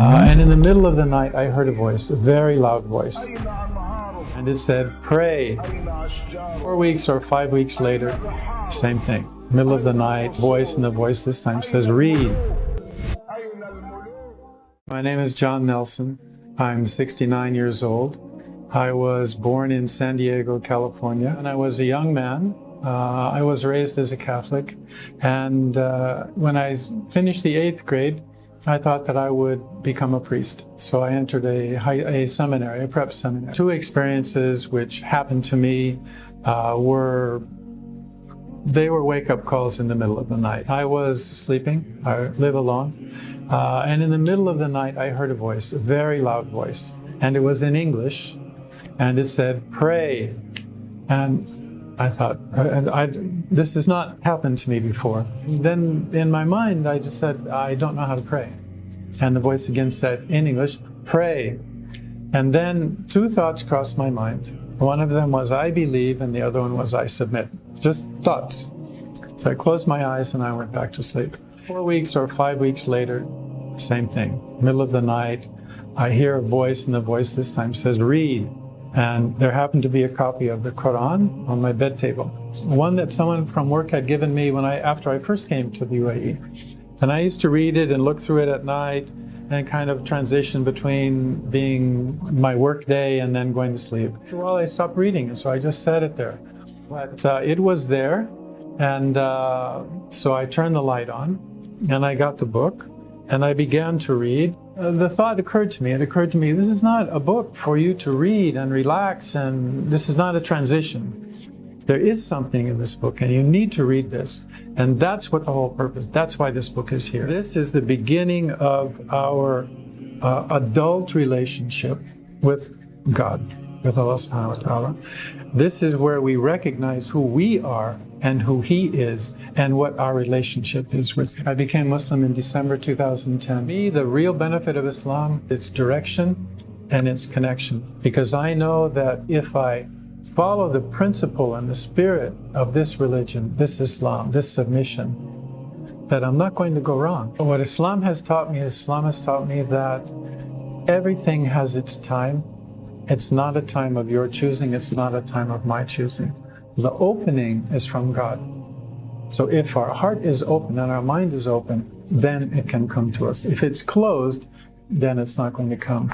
And in the middle of the night, I heard a voice, a very loud voice. And it said, pray. 4 weeks or 5 weeks later, same thing. Middle of the night, voice, and the voice this time says, read. My name is John Nelson. I'm 69 years old. I was born in San Diego, California. When I was a young man, I was raised as a Catholic. And when I finished the 8th grade, I thought that I would become a priest. So I entered a seminary, a prep seminary. 2 experiences which happened to me were wake-up calls in the middle of the night. I was sleeping. I live alone. And in the middle of the night, I heard a voice, a very loud voice. And it was in English. And it said, pray. And I thought, this has not happened to me before. Then in my mind, I just said, I don't know how to pray. And the voice again said in English, pray. And then 2 thoughts crossed my mind. One of them was, I believe, and the other one was, I submit. Just thoughts. So I closed my eyes and I went back to sleep. 4 weeks or 5 weeks later, same thing. Middle of the night, I hear a voice, and the voice this time says, read. And there happened to be a copy of the Quran on my bed table. One that someone from work had given me after I first came to the UAE. And I used to read it and look through it at night and kind of transition between being my work day and then going to sleep. Well, I stopped reading, and so I just set it there. But it was there, and so I turned the light on, and I got the book, and I began to read. The thought occurred to me, this is not a book for you to read and relax, and this is not a transition. There is something in this book, and you need to read this. And that's what the whole purpose, that's why this book is here. This is the beginning of our adult relationship with God, with Allah subhanahu wa ta'ala. This is where we recognize who we are and who He is and what our relationship is with Him. I became Muslim in December 2010. For me, the real benefit of Islam, its direction and its connection. Because I know that if I follow the principle and the spirit of this religion, this Islam, this submission, that I'm not going to go wrong. What Islam has taught me that everything has its time. It's not a time of your choosing. It's not a time of my choosing. The opening is from God. So if our heart is open and our mind is open, then it can come to us. If it's closed, then it's not going to come.